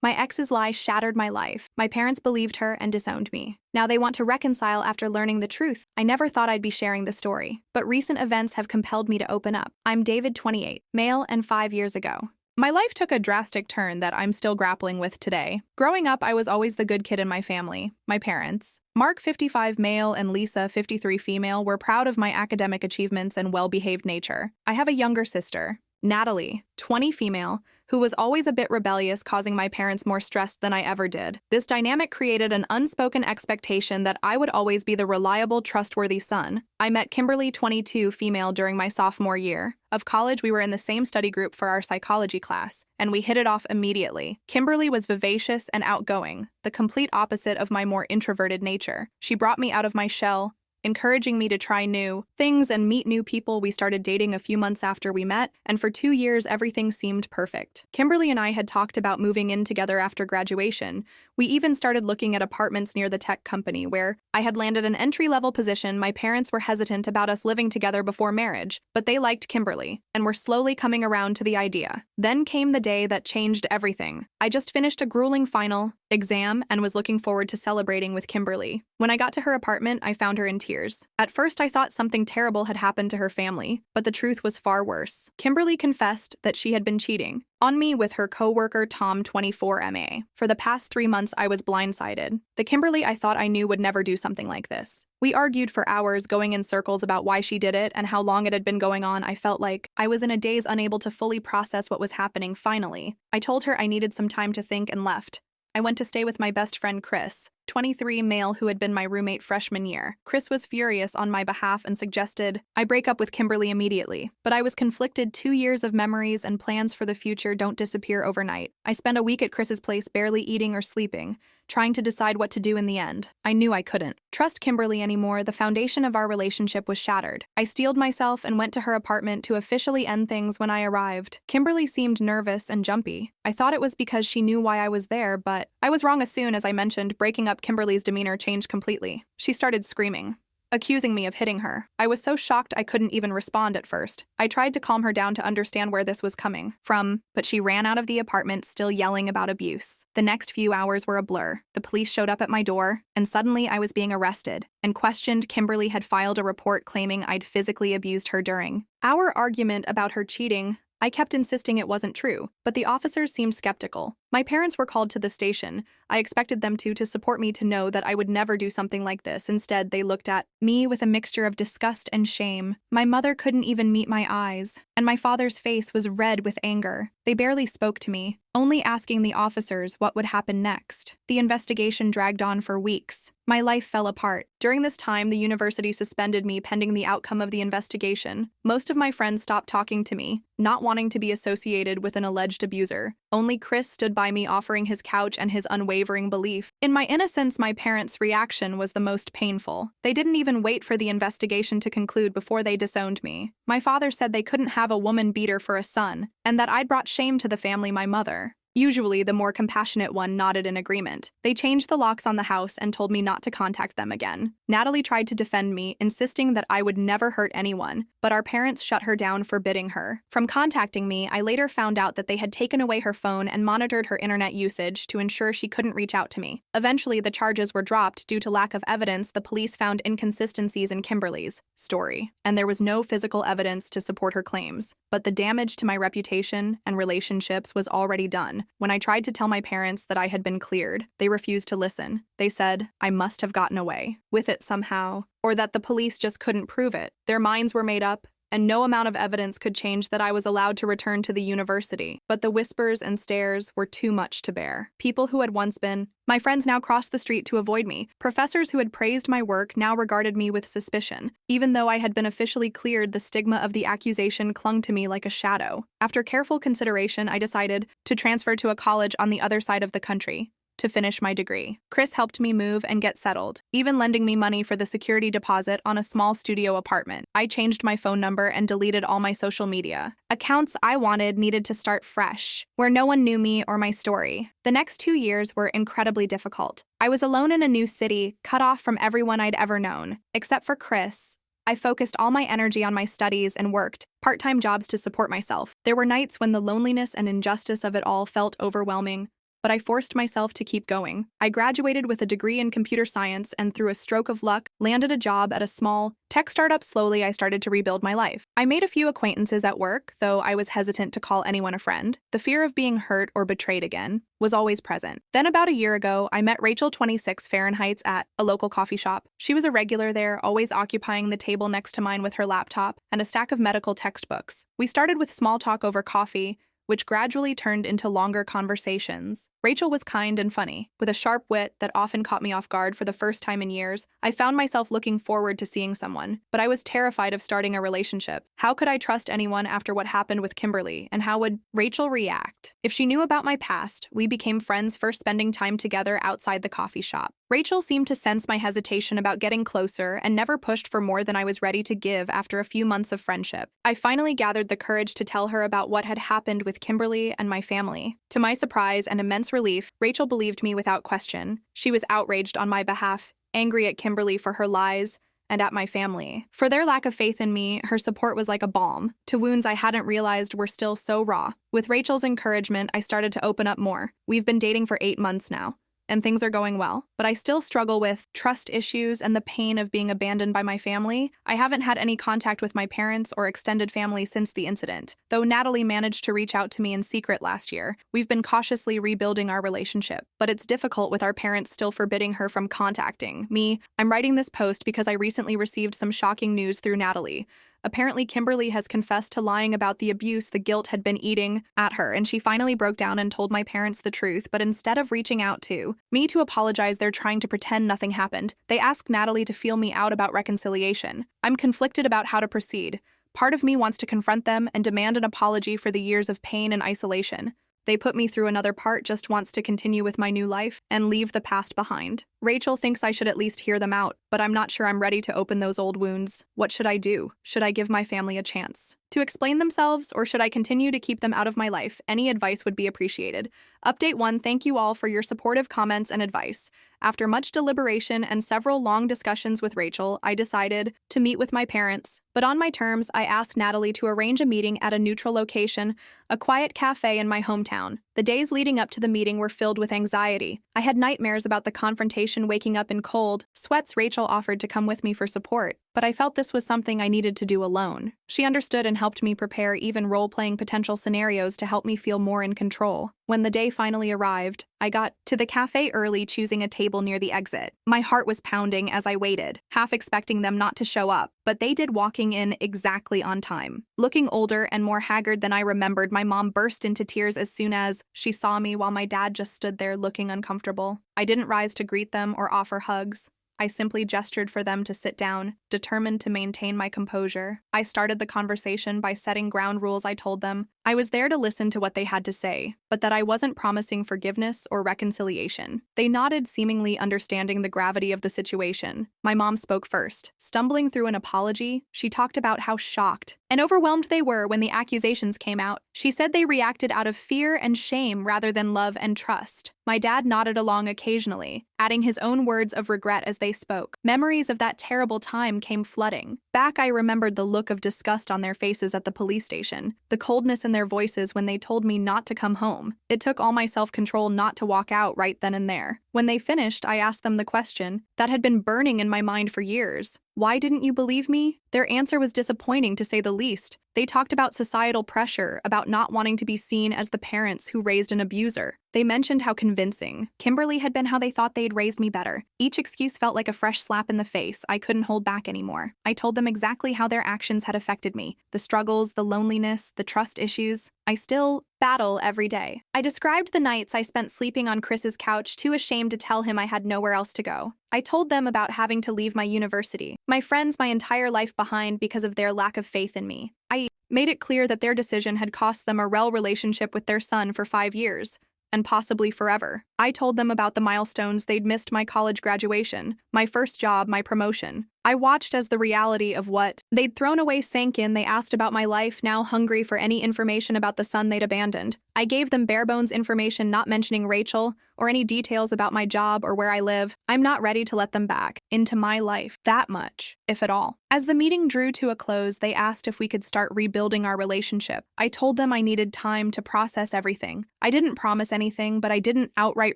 My ex's lie shattered my life. My parents believed her and disowned me. Now they want to reconcile after learning the truth. I never thought I'd be sharing the story, but recent events have compelled me to open up. I'm David, 28, male, and 5 years ago. My life took a drastic turn that I'm still grappling with today. Growing up, I was always the good kid in my family. My parents, Mark, 55, male, and Lisa, 53, female, were proud of my academic achievements and well-behaved nature. I have a younger sister, Natalie, 20, female, who was always a bit rebellious, causing my parents more stressed than I ever did. This dynamic created an unspoken expectation that I would always be the reliable, trustworthy son. I met Kimberly, 22, female, during my sophomore year of college. We were in the same study group for our psychology class, and we hit it off immediately. Kimberly was vivacious and outgoing, the complete opposite of my more introverted nature. She brought me out of my shell, encouraging me to try new things and meet new people. We started dating a few months after we met, and for 2 years, everything seemed perfect. Kimberly and I had talked about moving in together after graduation. We even started looking at apartments near the tech company where I had landed an entry-level position. My parents were hesitant about us living together before marriage, but they liked Kimberly and were slowly coming around to the idea. Then came the day that changed everything. I just finished a grueling final exam and was looking forward to celebrating with Kimberly. When I got to her apartment, I found her in tears. At first, I thought something terrible had happened to her family, but the truth was far worse. Kimberly confessed that she had been cheating on me with her coworker Tom, 24, MA. For the past 3 months, I was blindsided. The Kimberly I thought I knew would never do something like this. We argued for hours, going in circles about why she did it and how long it had been going on. I felt like I was in a daze, unable to fully process what was happening. Finally, I told her I needed some time to think and left. I went to stay with my best friend Chris, 23, male, who had been my roommate freshman year. Chris was furious on my behalf and suggested I break up with Kimberly immediately. But I was conflicted. 2 years of memories and plans for the future don't disappear overnight. I spent a week at Chris's place, barely eating or sleeping, trying to decide what to do in the end. I knew I couldn't trust Kimberly anymore. The foundation of our relationship was shattered. I steeled myself and went to her apartment to officially end things. When I arrived, Kimberly seemed nervous and jumpy. I thought it was because she knew why I was there, but I was wrong. As soon as I mentioned breaking up, Kimberly's demeanor changed completely. She started screaming, accusing me of hitting her. I was so shocked I couldn't even respond at first. I tried to calm her down to understand where this was coming from, but she ran out of the apartment still yelling about abuse. The next few hours were a blur. The police showed up at my door, and suddenly I was being arrested and questioned. Kimberly had filed a report claiming I'd physically abused her during our argument about her cheating. I kept insisting it wasn't true, but the officers seemed skeptical. My parents were called to the station. I expected them to support me, to know that I would never do something like this. Instead, they looked at me with a mixture of disgust and shame. My mother couldn't even meet my eyes, and my father's face was red with anger. They barely spoke to me, only asking the officers what would happen next. The investigation dragged on for weeks. My life fell apart. During this time, the university suspended me pending the outcome of the investigation. Most of my friends stopped talking to me, not wanting to be associated with an alleged abuser. Only Chris stood by me, offering his couch and his unwavering belief in my innocence. My parents' reaction was the most painful. They didn't even wait for the investigation to conclude before they disowned me. My father said they couldn't have a woman beater for a son, and that I'd brought shame to the family. My mother, usually the more compassionate one, nodded in agreement. They changed the locks on the house and told me not to contact them again. Natalie tried to defend me, insisting that I would never hurt anyone, but our parents shut her down, forbidding her from contacting me. I later found out that they had taken away her phone and monitored her internet usage to ensure she couldn't reach out to me. Eventually, the charges were dropped due to lack of evidence. The police found inconsistencies in Kimberly's story, and there was no physical evidence to support her claims. But the damage to my reputation and relationships was already done. When I tried to tell my parents that I had been cleared, they refused to listen. They said I must have gotten away with it somehow, or that the police just couldn't prove it. Their minds were made up, and no amount of evidence could change that I was allowed to return to the university. But the whispers and stares were too much to bear. People who had once been my friends now crossed the street to avoid me. Professors who had praised my work now regarded me with suspicion. Even though I had been officially cleared, the stigma of the accusation clung to me like a shadow. After careful consideration, I decided to transfer to a college on the other side of the country to finish my degree. Chris helped me move and get settled, even lending me money for the security deposit on a small studio apartment. I changed my phone number and deleted all my social media accounts. I needed to start fresh, where no one knew me or my story. The next 2 years were incredibly difficult. I was alone in a new city, cut off from everyone I'd ever known. Except for Chris, I focused all my energy on my studies and worked part-time jobs to support myself. There were nights when the loneliness and injustice of it all felt overwhelming. but I forced myself to keep going. I graduated with a degree in computer science and through a stroke of luck, landed a job at a small tech startup. Slowly, I started to rebuild my life. I made a few acquaintances at work, though I was hesitant to call anyone a friend. The fear of being hurt or betrayed again was always present. Then about a year ago, I met Rachel 26 Fahrenheit's at a local coffee shop. She was a regular there, always occupying the table next to mine with her laptop and a stack of medical textbooks. We started with small talk over coffee, which gradually turned into longer conversations. Rachel was kind and funny, with a sharp wit that often caught me off guard. For the first time in years, I found myself looking forward to seeing someone, but I was terrified of starting a relationship. How could I trust anyone after what happened with Kimberly, and how would Rachel react? If she knew about my past, we became friends, first spending time together outside the coffee shop. Rachel seemed to sense my hesitation about getting closer and never pushed for more than I was ready to give. After a few months of friendship, I finally gathered the courage to tell her about what had happened with Kimberly and my family. To my surprise and immense relief, Rachel believed me without question. She was outraged on my behalf, angry at Kimberly for her lies, and at my family for their lack of faith in me. Her support was like a balm to wounds I hadn't realized were still so raw. With Rachel's encouragement, I started to open up more. We've been dating for 8 months now, and things are going well, but I still struggle with trust issues and the pain of being abandoned by my family. I haven't had any contact with my parents or extended family since the incident, though Natalie managed to reach out to me in secret last year. We've been cautiously rebuilding our relationship, but it's difficult with our parents still forbidding her from contacting me. I'm writing this post because I recently received some shocking news through Natalie. Apparently, Kimberly has confessed to lying about the abuse the guilt had been eating at her, and she finally broke down and told my parents the truth. But instead of reaching out to me to apologize, they're trying to pretend nothing happened. They asked Natalie to feel me out about reconciliation. I'm conflicted about how to proceed. Part of me wants to confront them and demand an apology for the years of pain and isolation they put me through. Another part just wants to continue with my new life and leave the past behind. Rachel thinks I should at least hear them out, but I'm not sure I'm ready to open those old wounds. What should I do? Should I give my family a chance to explain themselves, or should I continue to keep them out of my life? Any advice would be appreciated. Update 1. Thank you all for your supportive comments and advice. After much deliberation and several long discussions with Rachel, I decided to meet with my parents. But on my terms, I asked Natalie to arrange a meeting at a neutral location, a quiet cafe in my hometown. The days leading up to the meeting were filled with anxiety. I had nightmares about the confrontation, waking up in cold sweats. Rachel offered to come with me for support, but I felt this was something I needed to do alone. She understood and helped me prepare, even role-playing potential scenarios to help me feel more in control. When the day finally arrived, I got to the cafe early, choosing a table near the exit. My heart was pounding as I waited, half expecting them not to show up, but they did, walking in exactly on time. Looking older and more haggard than I remembered, my mom burst into tears as soon as she saw me, while my dad just stood there looking uncomfortable. I didn't rise to greet them or offer hugs. I simply gestured for them to sit down, determined to maintain my composure. I started the conversation by setting ground rules. I told them I was there to listen to what they had to say, but that I wasn't promising forgiveness or reconciliation. They nodded, seemingly understanding the gravity of the situation. My mom spoke first. Stumbling through an apology, she talked about how shocked and overwhelmed they were when the accusations came out. She said they reacted out of fear and shame rather than love and trust. My dad nodded along occasionally, adding his own words of regret as they spoke. Memories of that terrible time came flooding back. I remembered the look of disgust on their faces at the police station, the coldness in their voices when they told me not to come home. It took all my self-control not to walk out right then and there. When they finished, I asked them the question that had been burning in my mind for years. Why didn't you believe me? Their answer was disappointing, to say the least. They talked about societal pressure, about not wanting to be seen as the parents who raised an abuser. They mentioned how convincing Kimberly had been, how they thought they'd raised me better. Each excuse felt like a fresh slap in the face. I couldn't hold back anymore. I told them exactly how their actions had affected me. The struggles, the loneliness, the trust issues I still battle every day. I described the nights I spent sleeping on Chris's couch, too ashamed to tell him I had nowhere else to go. I told them about having to leave my university, my friends, my entire life behind because of their lack of faith in me. I made it clear that their decision had cost them a real relationship with their son for 5 years, and possibly forever. I told them about the milestones they'd missed: my college graduation, my first job, my promotion. I watched as the reality of what they'd thrown away sank in. They asked about my life, now hungry for any information about the son they'd abandoned. I gave them bare-bones information, not mentioning Rachel or any details about my job or where I live. I'm not ready to let them back into my life that much, if at all. As the meeting drew to a close, they asked if we could start rebuilding our relationship. I told them I needed time to process everything. I didn't promise anything, but I didn't outright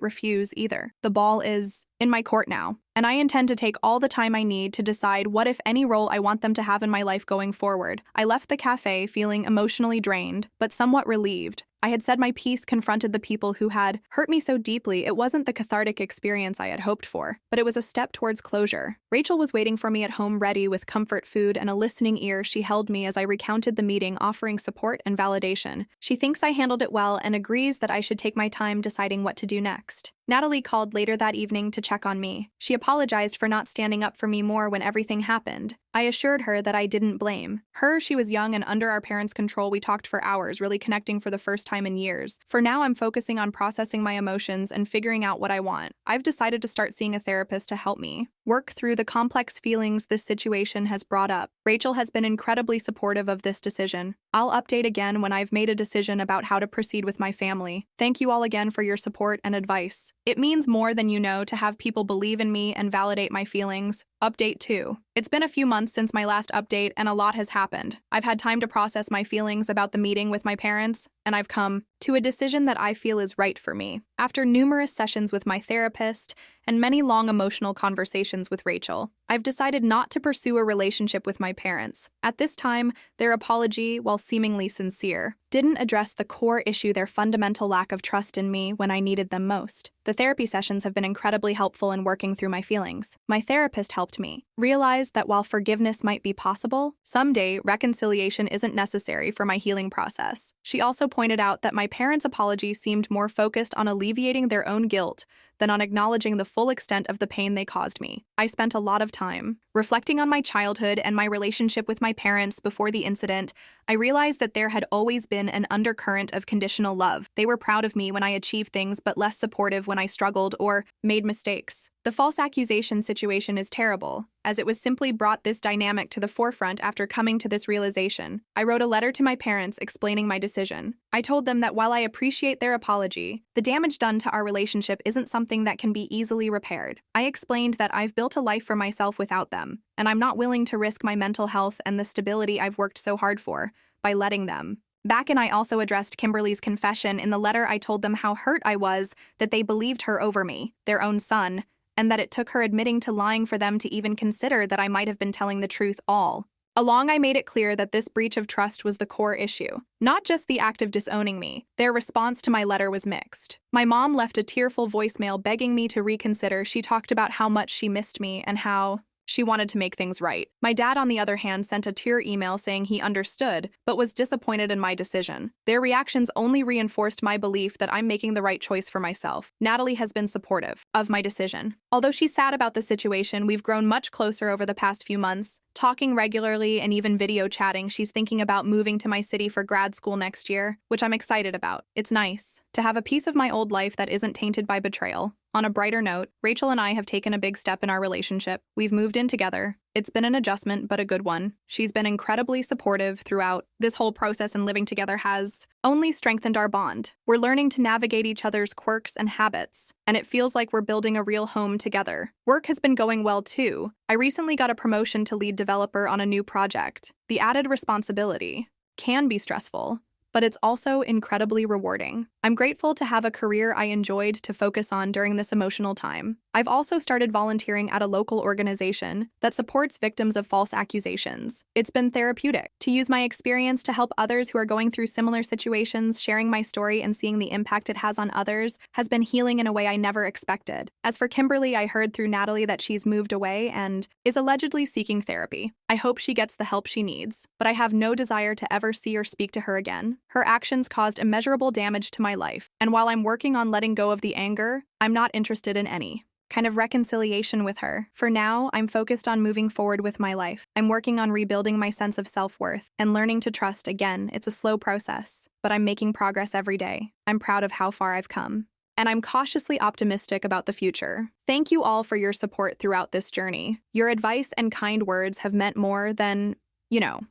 refuse either. The ball is in my court now, and I intend to take all the time I need to decide what, if any, role I want them to have in my life going forward. I left the cafe feeling emotionally drained, but somewhat relieved. I had said my piece, confronted the people who had hurt me so deeply. It wasn't the cathartic experience I had hoped for, but it was a step towards closure. Rachel was waiting for me at home, ready with comfort food and a listening ear. She held me as I recounted the meeting, offering support and validation. She thinks I handled it well and agrees that I should take my time deciding what to do next. Natalie called later that evening to check on me. She apologized for not standing up for me more when everything happened. I assured her that I didn't blame her. She was young and under our parents' control. We talked for hours, really connecting for the first time in years. For now, I'm focusing on processing my emotions and figuring out what I want. I've decided to start seeing a therapist to help me work through the complex feelings this situation has brought up. Rachel has been incredibly supportive of this decision. I'll update again when I've made a decision about how to proceed with my family. Thank you all again for your support and advice. It means more than you know to have people believe in me and validate my feelings. Update 2. It's been a few months since my last update, and a lot has happened. I've had time to process my feelings about the meeting with my parents, and I've come to a decision that I feel is right for me. After numerous sessions with my therapist and many long emotional conversations with Rachel, I've decided not to pursue a relationship with my parents. At this time, their apology, while seemingly sincere, didn't address the core issue: their fundamental lack of trust in me when I needed them most. The therapy sessions have been incredibly helpful in working through my feelings. My therapist helped me realize that while forgiveness might be possible, someday reconciliation isn't necessary for my healing process. She also pointed out that my parents' apology seemed more focused on alleviating their own guilt than on acknowledging the full extent of the pain they caused me. I spent a lot of time reflecting on my childhood and my relationship with my parents before the incident. I realized that there had always been an undercurrent of conditional love. They were proud of me when I achieved things, but less supportive when I struggled or made mistakes. The false accusation situation is terrible, as it was simply brought this dynamic to the forefront after coming to this realization. I wrote a letter to my parents explaining my decision. I told them that while I appreciate their apology, the damage done to our relationship isn't something that can be easily repaired. I explained that I've built a life for myself without them, and I'm not willing to risk my mental health and the stability I've worked so hard for by letting them back. And I also addressed Kimberly's confession. In the letter, I told them how hurt I was that they believed her over me, their own son, and that it took her admitting to lying for them to even consider that I might have been telling the truth all along. I made it clear that this breach of trust was the core issue, not just the act of disowning me. Their response to my letter was mixed. My mom left a tearful voicemail begging me to reconsider. She talked about how much she missed me and how she wanted to make things right. My dad, on the other hand, sent a tear email saying he understood, but was disappointed in my decision. Their reactions only reinforced my belief that I'm making the right choice for myself. Natalie has been supportive of my decision. Although she's sad about the situation, we've grown much closer over the past few months, talking regularly and even video chatting. She's thinking about moving to my city for grad school next year, which I'm excited about. It's nice to have a piece of my old life that isn't tainted by betrayal. On a brighter note, Rachel and I have taken a big step in our relationship. We've moved in together. It's been an adjustment, but a good one. She's been incredibly supportive throughout this whole process, and living together has only strengthened our bond. We're learning to navigate each other's quirks and habits, and it feels like we're building a real home together. Work has been going well too. I recently got a promotion to lead developer on a new project. The added responsibility can be stressful, but it's also incredibly rewarding. I'm grateful to have a career I enjoyed to focus on during this emotional time. I've also started volunteering at a local organization that supports victims of false accusations. It's been therapeutic to use my experience to help others who are going through similar situations. Sharing my story and seeing the impact it has on others has been healing in a way I never expected. As for Kimberly, I heard through Natalie that she's moved away and is allegedly seeking therapy. I hope she gets the help she needs, but I have no desire to ever see or speak to her again. Her actions caused immeasurable damage to my life, and while I'm working on letting go of the anger, I'm not interested in any kind of reconciliation with her. For now, I'm focused on moving forward with my life. I'm working on rebuilding my sense of self-worth and learning to trust again. It's a slow process, but I'm making progress every day. I'm proud of how far I've come, and I'm cautiously optimistic about the future. Thank you all for your support throughout this journey. Your advice and kind words have meant more than,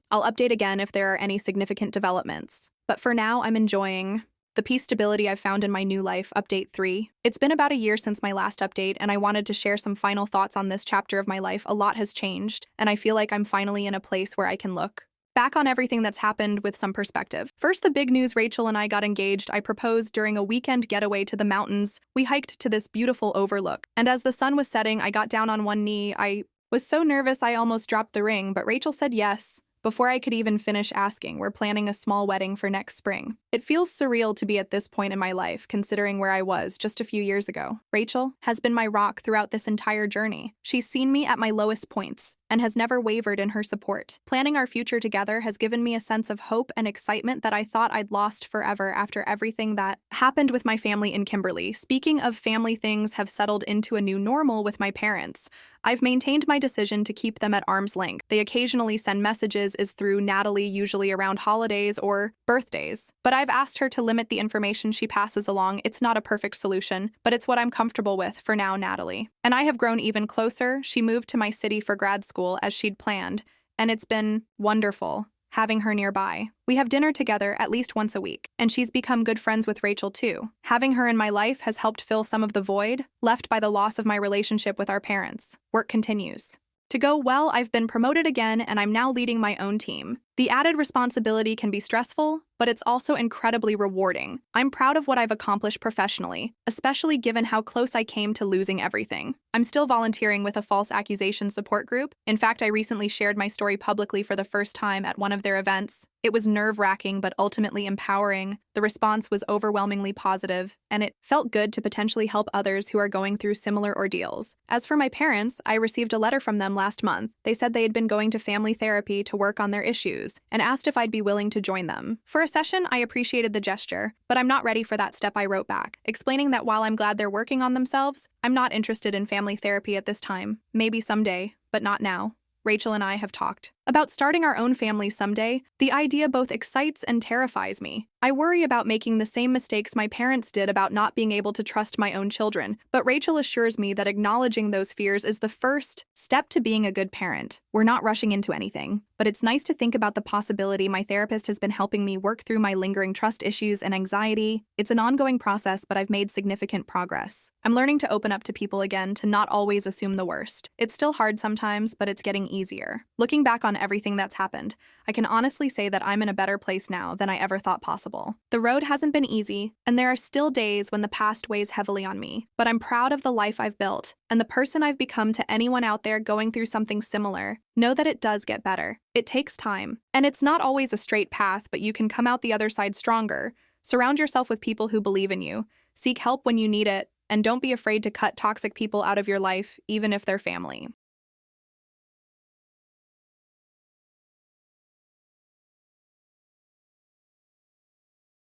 I'll update again if there are any significant developments. But for now, I'm enjoying The peace stability I've found in my new life, update 3. It's been about a year since my last update, and I wanted to share some final thoughts on this chapter of my life. A lot has changed, and I feel like I'm finally in a place where I can look back on everything that's happened with some perspective. First, the big news: Rachel and I got engaged. I proposed during a weekend getaway to the mountains. We hiked to this beautiful overlook, and as the sun was setting, I got down on one knee. I was so nervous I almost dropped the ring, but Rachel said yes. Before I could even finish asking, we're planning a small wedding for next spring. It feels surreal to be at this point in my life, considering where I was just a few years ago. Rachel has been my rock throughout this entire journey. She's seen me at my lowest points and has never wavered in her support. Planning our future together has given me a sense of hope and excitement that I thought I'd lost forever after everything that happened with my family in Kimberly. Speaking of family, things have settled into a new normal with my parents. I've maintained my decision to keep them at arm's length. They occasionally send messages through Natalie, usually around holidays or birthdays. But I've asked her to limit the information she passes along. It's not a perfect solution, but it's what I'm comfortable with for now, Natalie. And I have grown even closer. She moved to my city for grad school as she'd planned, and it's been wonderful having her nearby. We have dinner together at least once a week, and she's become good friends with Rachel too. Having her in my life has helped fill some of the void left by the loss of my relationship with our parents. Work continues to go well. I've been promoted again, and I'm now leading my own team. The added responsibility can be stressful, but it's also incredibly rewarding. I'm proud of what I've accomplished professionally, especially given how close I came to losing everything. I'm still volunteering with a false accusation support group. In fact, I recently shared my story publicly for the first time at one of their events. It was nerve-wracking but ultimately empowering. The response was overwhelmingly positive, and it felt good to potentially help others who are going through similar ordeals. As for my parents, I received a letter from them last month. They said they had been going to family therapy to work on their issues and asked if I'd be willing to join them. For a session, I appreciated the gesture, but I'm not ready for that step. I wrote back, explaining that while I'm glad they're working on themselves, I'm not interested in family therapy at this time. Maybe someday, but not now. Rachel and I have talked about starting our own family someday. The idea both excites and terrifies me. I worry about making the same mistakes my parents did about not being able to trust my own children, but Rachel assures me that acknowledging those fears is the first step to being a good parent. We're not rushing into anything, but it's nice to think about the possibility. My therapist has been helping me work through my lingering trust issues and anxiety. It's an ongoing process, but I've made significant progress. I'm learning to open up to people again, to not always assume the worst. It's still hard sometimes, but it's getting easier. Looking back on everything that's happened, I can honestly say that I'm in a better place now than I ever thought possible. The road hasn't been easy, and there are still days when the past weighs heavily on me, but I'm proud of the life I've built and the person I've become. To anyone out there going through something similar, know that it does get better. It takes time, and it's not always a straight path, but you can come out the other side stronger. Surround yourself with people who believe in you. Seek help when you need it, and don't be afraid to cut toxic people out of your life, even if they're family.